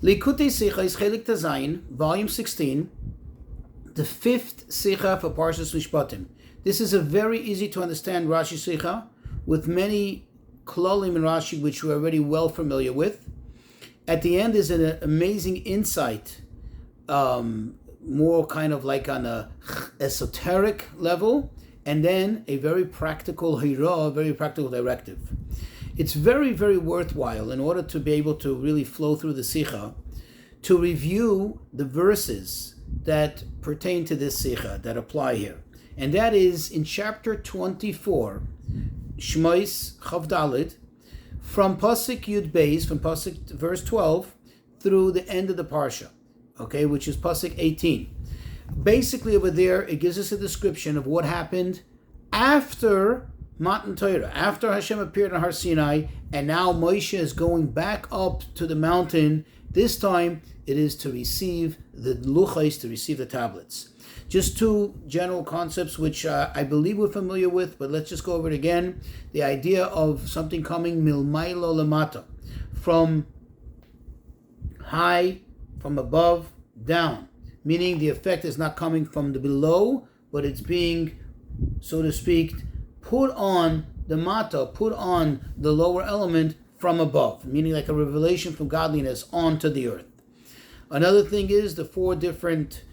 Likutei Sichos Chelik Tazayin, volume 16, the fifth Sicha for Parshas Mishpatim. This is a very easy to understand Rashi Sicha with many klolim in Rashi which we're already well familiar with. At the end is an amazing insight, more kind of like on a esoteric level, and then a very practical hira, very practical directive. It's very, very worthwhile in order to be able to really flow through the Sicha, to review the verses that pertain to this Sicha, that apply here. And that is in chapter 24, Shmois Chav Daled, from Pasuk Yud Beis, from Pasuk verse 12, through the end of the Parsha, okay, which is Pasuk 18. Basically over there, it gives us a description of what happened after Matan Torah, after Hashem appeared on Har Sinai, and now Moshe is going back up to the mountain. This time, it is to receive the luchos, to receive the tablets. Just two general concepts which I believe we're familiar with, but let's just go over it again. The idea of something coming milmailo lamata, from high, from above, down. Meaning the effect is not coming from the below, but it's being, so to speak, put on the mata, put on the lower element from above. Meaning like a revelation from godliness onto the earth. Another thing is the four different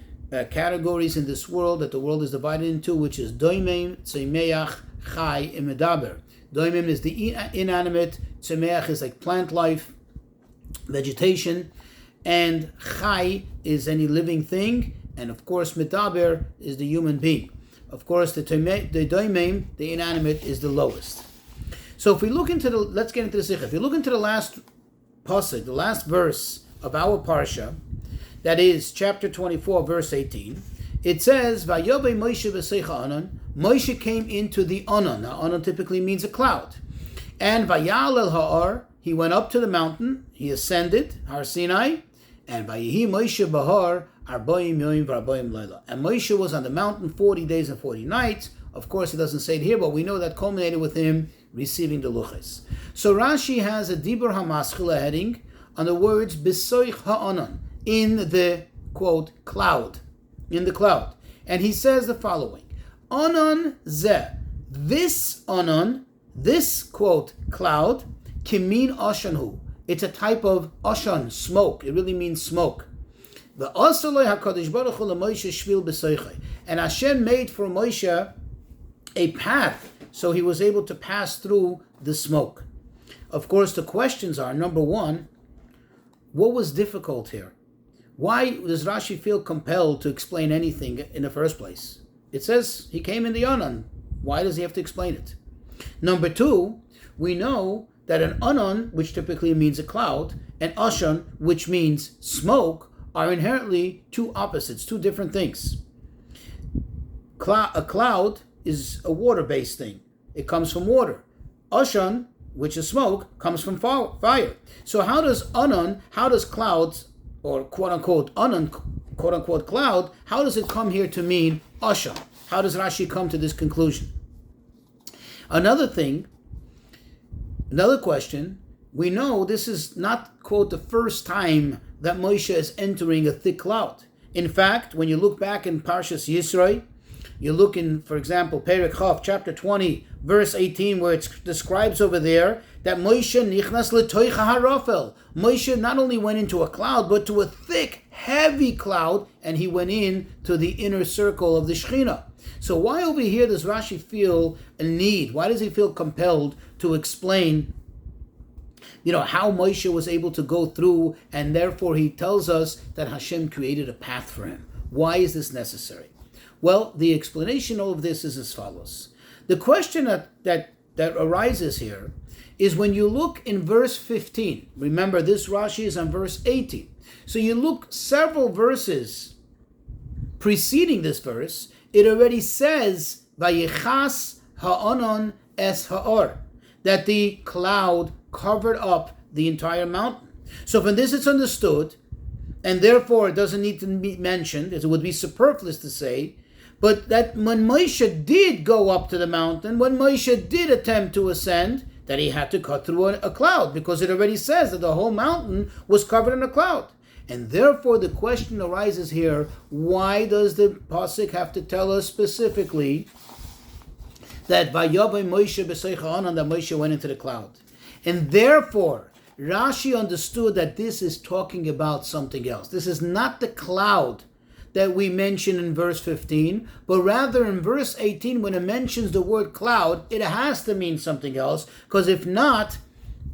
categories in this world that the world is divided into, which is doimim, tzemeach, chai, and medaber. Doimim is the inanimate, tzemeach is like plant life, vegetation, and chai is any living thing, and of course medaber is the human being. Of course, the doimim, the inanimate, is the lowest. So if we look into let's get into the Sikha. If you look into the last pasuk, the last verse of our parsha, that is chapter 24, verse 18, it says, Vayobe Moshe v'seicha anan, Moshe came into the anan. Now, anan typically means a cloud. And Vayal el ha'ar, he went up to the mountain, he ascended, Har Sinai, and Vayihi Moshe bahar, Arboim yoim v'arboim leila. And Moshe was on the mountain 40 days and 40 nights. Of course, it doesn't say it here, but we know that culminated with him receiving the luchos. So Rashi has a Dibur HaMaschila heading on the words B'soich ha'anan, in the, quote, cloud, in the cloud. And he says the following, Anan zeh, this anan, this, quote, cloud, kimin ashanhu, it's a type of ashan, smoke, it really means smoke. The asaloi HaKadosh Baruch Hu LaMoshe shvil b'soichai, and Hashem made for Moshe a path, so he was able to pass through the smoke. Of course, the questions are, number one, what was difficult here? Why does Rashi feel compelled to explain anything in the first place? It says he came in the Anan. Why does he have to explain it? Number two, we know that an Anan, which typically means a cloud, and Ashan, which means smoke, are inherently two opposites, two different things. A cloud is a water-based thing. It comes from water. Ashan, which is smoke, comes from fire. So how does clouds, or quote-unquote anan, quote-unquote cloud, how does it come here to mean ashan? How does Rashi come to this conclusion? Another question, we know this is not, quote, the first time that Moshe is entering a thick cloud. In fact, when you look back in Parshas Yisro, you look in, for example, Perek Chav, chapter 20, verse 18, where it describes over there that Moshe nichnas l'toicha harafel. Moshe not only went into a cloud, but to a thick, heavy cloud, and he went in to the inner circle of the Shekhinah. So why over here does Rashi feel a need? Why does he feel compelled to explain, how Moshe was able to go through, and therefore he tells us that Hashem created a path for him? Why is this necessary? Well, the explanation of this is as follows. The question that arises here is when you look in verse 15. Remember, this Rashi is on verse 18. So you look several verses preceding this verse, it already says, Vayichas ha'anan es ha'or, that the cloud covered up the entire mountain. So from this it's understood, and therefore it doesn't need to be mentioned, as it would be superfluous to say, but that when Moshe did go up to the mountain, when Moshe did attempt to ascend, that he had to cut through a cloud, because it already says that the whole mountain was covered in a cloud. And therefore the question arises here, why does the pasuk have to tell us specifically that Vayabai Moshe b'Seicha Anan, that Moshe went into the cloud? And therefore Rashi understood that this is talking about something else. This is not the cloud that we mention in verse 15, but rather in verse 18, when it mentions the word cloud, it has to mean something else, because if not,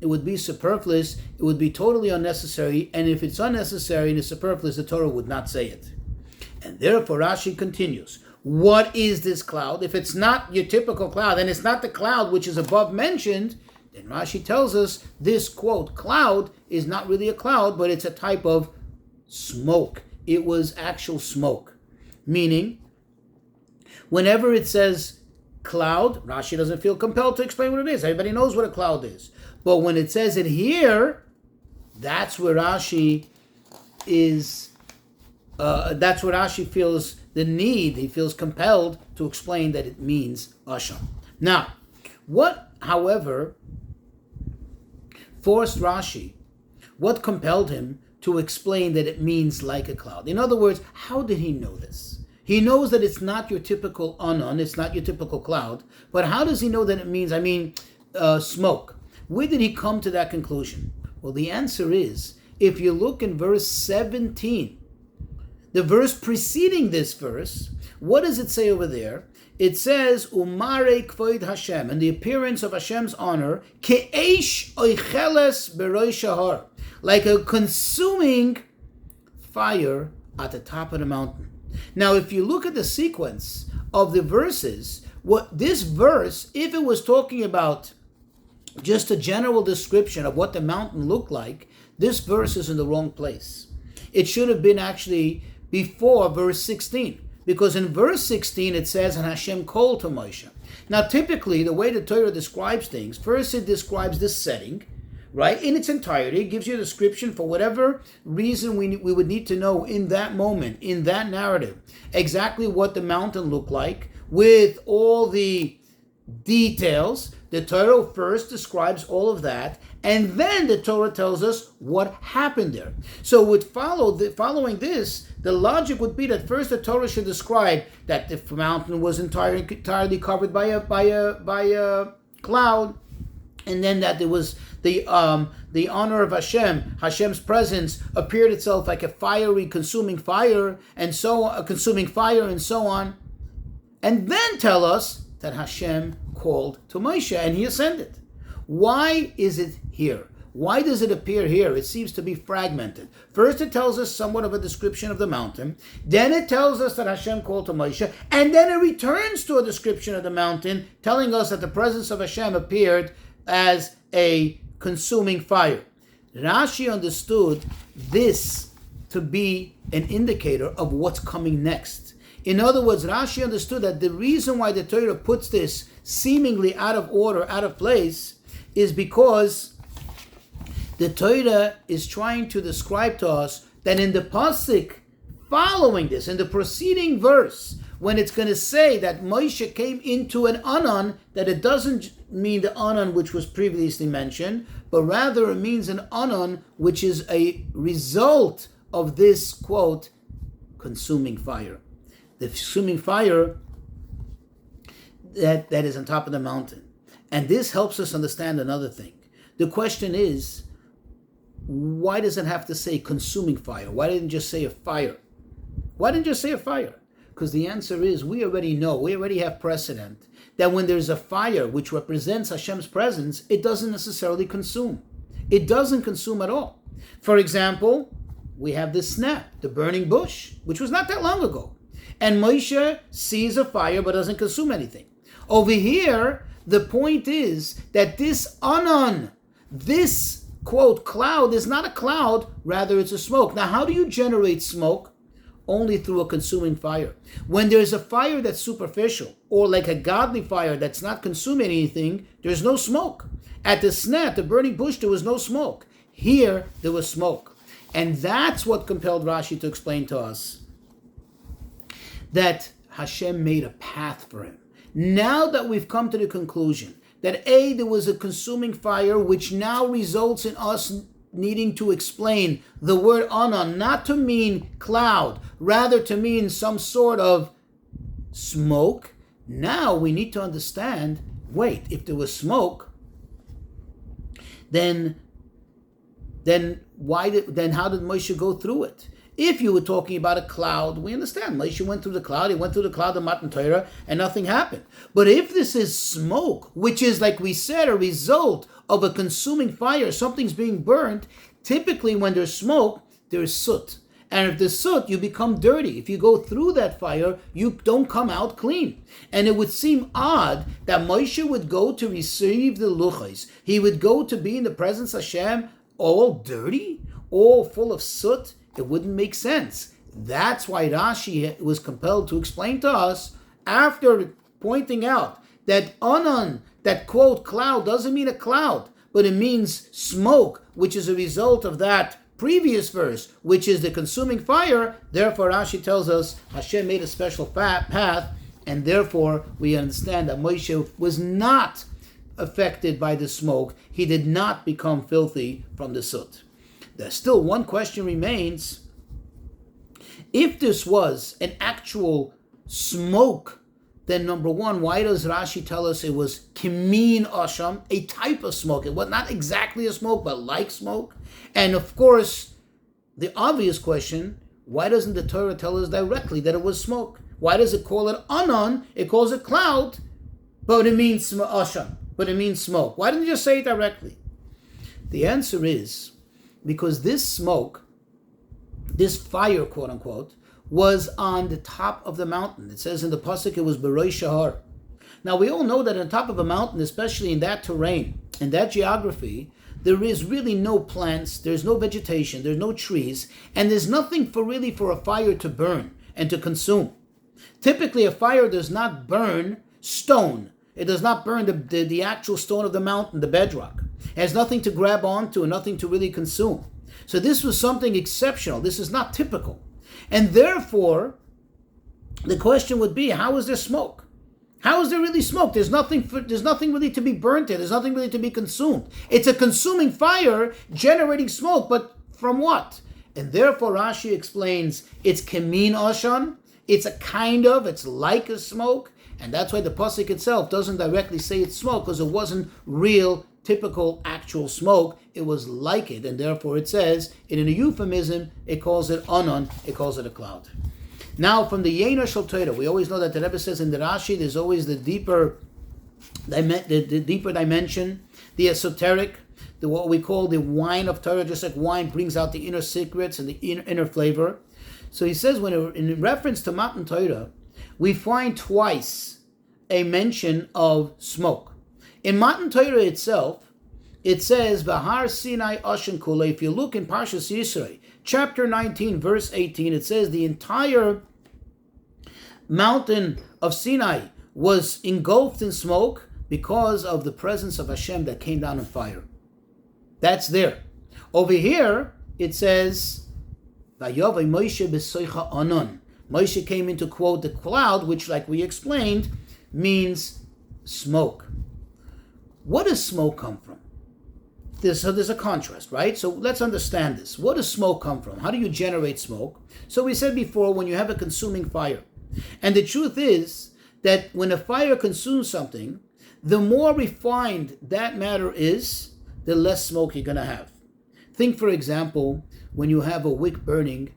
it would be superfluous, it would be totally unnecessary, and if it's unnecessary and it's superfluous, the Torah would not say it. And therefore Rashi continues, what is this cloud? If it's not your typical cloud, and it's not the cloud which is above mentioned, then Rashi tells us this, quote, cloud is not really a cloud, but it's a type of smoke. It was actual smoke. Meaning, whenever it says cloud, Rashi doesn't feel compelled to explain what it is. Everybody knows what a cloud is. But when it says it here, that's where Rashi is, that's where Rashi feels the need, he feels compelled to explain that it means Asham. Now, what, however, forced Rashi, what compelled him to explain that it means like a cloud? In other words, how did he know this? He knows that it's not your typical anan, it's not your typical cloud, but how does he know that it means, smoke? Where did he come to that conclusion? Well, the answer is, if you look in verse 17, the verse preceding this verse, what does it say over there? It says, Umare kvoid Hashem, and the appearance of Hashem's honor, ke'esh oicheles beroi shahar, like a consuming fire at the top of the mountain. Now, if you look at the sequence of the verses, what this verse, if it was talking about just a general description of what the mountain looked like, this verse is in the wrong place. It should have been actually before verse 16. Because in verse 16 it says, and Hashem called to Moshe. Now typically the way the Torah describes things, first it describes this setting, right, in its entirety. It gives you a description for whatever reason we would need to know in that moment, in that narrative, exactly what the mountain looked like, with all the details. The Torah first describes all of that, and then the Torah tells us what happened there. So following this, the logic would be that first the Torah should describe that the mountain was entirely covered by a cloud, and then that there was the honor of Hashem, Hashem's presence appeared itself like a fiery, consuming fire, and so on, consuming fire, and so on, and then tell us that Hashem called to Moshe and he ascended. Why is it here? Why does it appear here? It seems to be fragmented. First it tells us somewhat of a description of the mountain, then it tells us that Hashem called to Moshe, and then it returns to a description of the mountain, telling us that the presence of Hashem appeared as a consuming fire. Rashi understood this to be an indicator of what's coming next. In other words, Rashi understood that the reason why the Torah puts this seemingly out of order, out of place, is because the Torah is trying to describe to us that in the pasuk following this, in the preceding verse, when it's going to say that Moshe came into an anan, that it doesn't mean the anan which was previously mentioned, but rather it means an anan which is a result of this, quote, consuming fire. The consuming fire that is on top of the mountain. And this helps us understand another thing. The question is, why does it have to say consuming fire? Why didn't it just say a fire? Why didn't it just say a fire? Because the answer is, we already know, we already have precedent, that when there's a fire which represents Hashem's presence, it doesn't necessarily consume. It doesn't consume at all. For example, we have the snap, the burning bush, which was not that long ago. And Moshe sees a fire but doesn't consume anything. Over here, the point is that this anan, this, quote, cloud is not a cloud, rather it's a smoke. Now, how do you generate smoke? Only through a consuming fire. When there's a fire that's superficial, or like a godly fire that's not consuming anything, there's no smoke. At the snap, the burning bush, there was no smoke. Here, there was smoke. And that's what compelled Rashi to explain to us that Hashem made a path for him. Now that we've come to the conclusion that there was a consuming fire, which now results in us needing to explain the word anan, not to mean cloud, rather to mean some sort of smoke. Now we need to understand, wait, if there was smoke, then how did Moshe go through it? If you were talking about a cloud, we understand. Moshe went through the cloud, he went through the cloud of Matan Torah, and nothing happened. But if this is smoke, which is, like we said, a result of a consuming fire, something's being burned, typically when there's smoke, there's soot. And if there's soot, you become dirty. If you go through that fire, you don't come out clean. And it would seem odd that Moshe would go to receive the luchos. He would go to be in the presence of Hashem all dirty, all full of soot. It wouldn't make sense. That's why Rashi was compelled to explain to us, after pointing out that anan, that quote cloud, doesn't mean a cloud, but it means smoke, which is a result of that previous verse, which is the consuming fire. Therefore, Rashi tells us Hashem made a special path, and therefore we understand that Moshe was not affected by the smoke. He did not become filthy from the soot. There's still one question remains. If this was an actual smoke, then number one, why does Rashi tell us it was kimin asham, a type of smoke? It was not exactly a smoke, but like smoke. And of course, the obvious question, why doesn't the Torah tell us directly that it was smoke? Why does it call it anan? It calls it cloud, but it means asham, but it means smoke. Why didn't you just say it directly? The answer is, because this smoke, this fire, quote unquote, was on the top of the mountain. It says in the pasuk it was Berosh Shahar. Now we all know that on top of a mountain, especially in that terrain, in that geography, there is really no plants, there's no vegetation, there's no trees, and there's nothing for a fire to burn and to consume. Typically a fire does not burn stone. It does not burn the actual stone of the mountain, the bedrock. It has nothing to grab onto and nothing to really consume. So this was something exceptional. This is not typical. And therefore, the question would be, how is there smoke? How is there really smoke? There's nothing really to be burnt there. There's nothing really to be consumed. It's a consuming fire generating smoke, but from what? And therefore Rashi explains it's kemin ashan. It's like a smoke. And that's why the pasuk itself doesn't directly say it's smoke, because it wasn't real, typical, actual smoke. It was like it, and therefore it says, in a euphemism, it calls it anan, it calls it a cloud. Now, from the Yeina Shel Torah, we always know that the Rebbe says in the Rashi, there's always the deeper dimension, the esoteric, what we call the wine of Torah, just like wine brings out the inner secrets and the inner flavor. So he says, in reference to Matan Torah, we find twice a mention of smoke. In Matan Torah itself, it says, V'har Sinai Ashen Kule. If you look in Parshas Yisro, chapter 19, verse 18, it says the entire mountain of Sinai was engulfed in smoke because of the presence of Hashem that came down in fire. That's there. Over here, it says, Vayavai Moshe b'soicha anon. Moshe came into, quote, the cloud, which, like we explained, means smoke. What does smoke come from? There's a contrast, right? So let's understand this. What does smoke come from? How do you generate smoke? So we said before, when you have a consuming fire. And the truth is that when a fire consumes something, the more refined that matter is, the less smoke you're going to have. Think, for example, when you have a wick burning,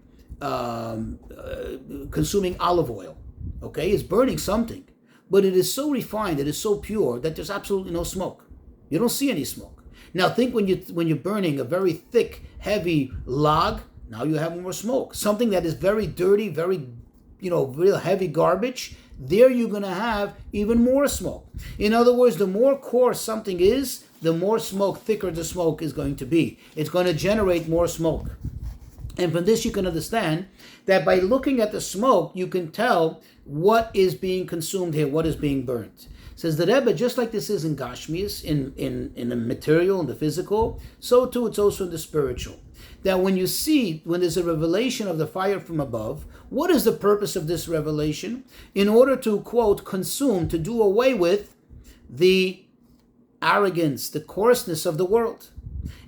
consuming olive oil. Okay, it's burning something, but it is so refined, it is so pure that there's absolutely no smoke. You don't see any smoke. Now think when you're burning a very thick, heavy log, now you have more smoke. Something that is very dirty, very, real heavy garbage, there you're going to have even more smoke. In other words, the more coarse something is, the more smoke, thicker the smoke is going to be. It's going to generate more smoke. And from this you can understand that by looking at the smoke, you can tell what is being consumed here, what is being burnt. Says the Rebbe, just like this is in Gashmias, in the material, in the physical, so too it's also in the spiritual. That when there's a revelation of the fire from above, what is the purpose of this revelation? In order to, quote, consume, to do away with the arrogance, the coarseness of the world.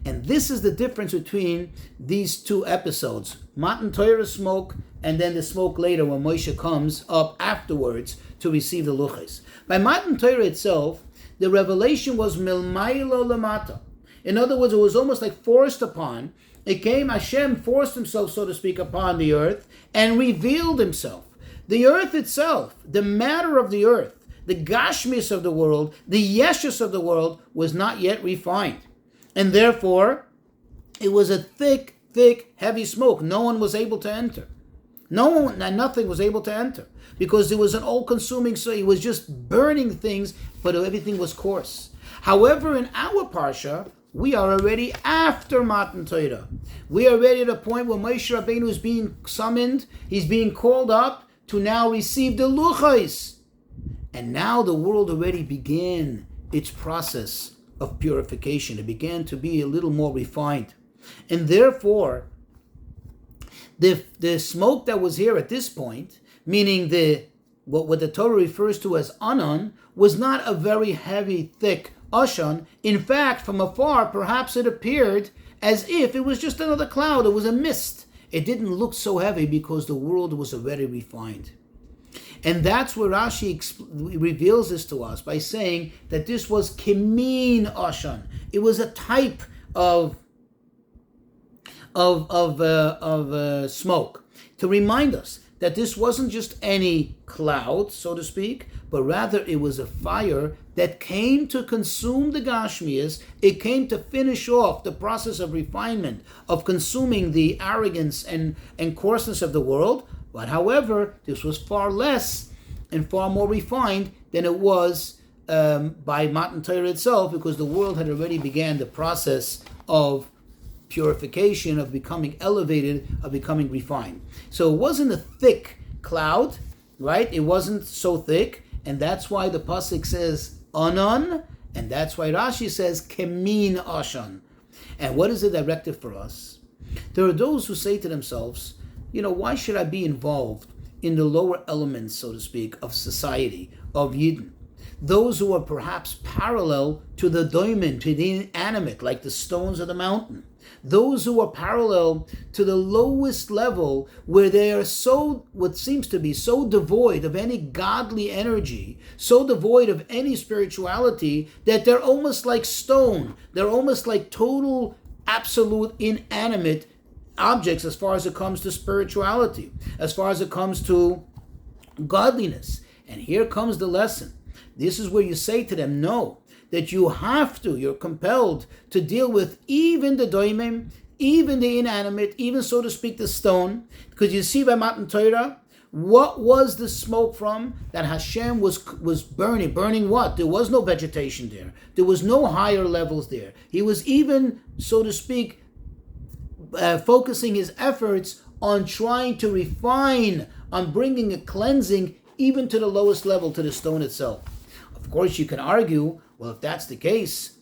And this is the difference between these two episodes. Matan Torah smoke, and then the smoke later when Moshe comes up afterwards to receive the luchos. By Matan Torah itself, the revelation was milmailo lamata. In other words, it was almost like forced upon. It came, Hashem forced himself, so to speak, upon the earth and revealed himself. The earth itself, the matter of the earth, the gashmis of the world, the yeshus of the world was not yet refined. And therefore, it was a thick, heavy smoke. No one was able to enter. Nothing was able to enter. Because it was an all-consuming, so it was just burning things, but everything was coarse. However, in our parsha, we are already after Matan Torah. We are already at a point where Moshe Rabbeinu is being summoned. He's being called up to now receive the luchos. And now the world already began its process of purification. It began to be a little more refined. And therefore, the smoke that was here at this point, meaning what the Torah refers to as anan, was not a very heavy, thick ashan. In fact, from afar, perhaps it appeared as if it was just another cloud. It was a mist. It didn't look so heavy because the world was already refined. And that's where Rashi reveals this to us by saying that this was kimin ashan. It was a type of smoke to remind us that this wasn't just any cloud, so to speak, but rather it was a fire that came to consume the Gashmias. It came to finish off the process of refinement, of consuming the arrogance and coarseness of the world. But however, this was far less and far more refined than it was by Matan Torah itself, because the world had already began the process of purification, of becoming elevated, of becoming refined. So it wasn't a thick cloud, right? It wasn't so thick, and that's why the pasuk says anan, and that's why Rashi says kemin ashan. And what is it directed for us? There are those who say to themselves, why should I be involved in the lower elements, so to speak, of society, of Yidden? Those who are perhaps parallel to the doimen, to the inanimate, like the stones of the mountain. Those who are parallel to the lowest level, where they are what seems to be so devoid of any godly energy, so devoid of any spirituality, that they're almost like stone. They're almost like total, absolute, inanimate objects as far as it comes to spirituality, as far as it comes to godliness. And here comes the lesson. This is where you say to them, no, that you're compelled to deal with even the doimim, even the inanimate, even, so to speak, the stone. Because you see by Matan Torah, what was the smoke from? That Hashem was burning. Burning what? There was no vegetation there. There was no higher levels there. He was even, so to speak, focusing his efforts on trying to refine, on bringing a cleansing even to the lowest level, to the stone itself. Of course, you can argue, well, if that's the case,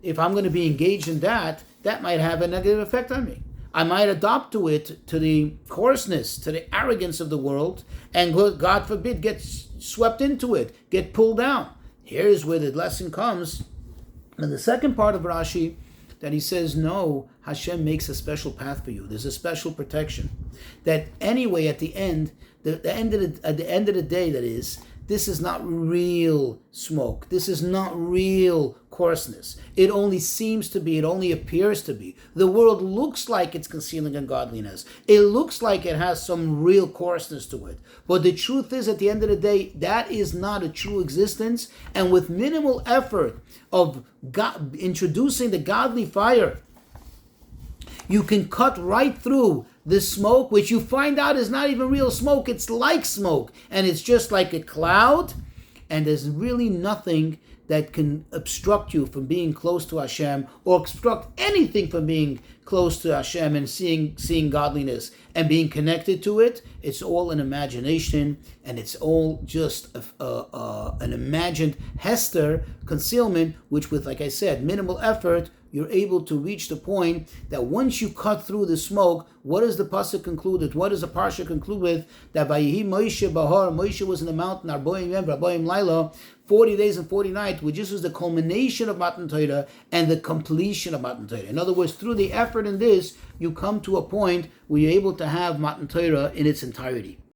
if I'm going to be engaged in that might have a negative effect on me. I might adopt to the coarseness, to the arrogance of the world, and God forbid, get swept into it, get pulled down. Here's where the lesson comes. In the second part of Rashi, that he says, no, Hashem makes a special path for you. There's a special protection. That anyway, at the end of the day, that is, this is not real smoke. This is not real coarseness. It only seems to be, it only appears to be. The world looks like it's concealing ungodliness. It looks like it has some real coarseness to it. But the truth is, at the end of the day, that is not a true existence. And with minimal effort of introducing the godly fire, you can cut right through the smoke, which you find out is not even real smoke. It's like smoke, and it's just like a cloud, and there's really nothing that can obstruct you from being close to Hashem, or obstruct anything from being close to Hashem and seeing godliness and being connected to it. It's all an imagination, and it's all just an imagined hester, concealment, which with, like I said, minimal effort you're able to reach the point that once you cut through the smoke, what does the pasuk conclude with? What does the parsha conclude with? That Vayihi Moshe Bahar, Moshe was in the mountain, Arboim Yom, Arboim Laila, 40 days and 40 nights, which is the culmination of Matan Torah and the completion of Matan Torah. In other words, through the effort in this, you come to a point where you're able to have Matan Torah in its entirety.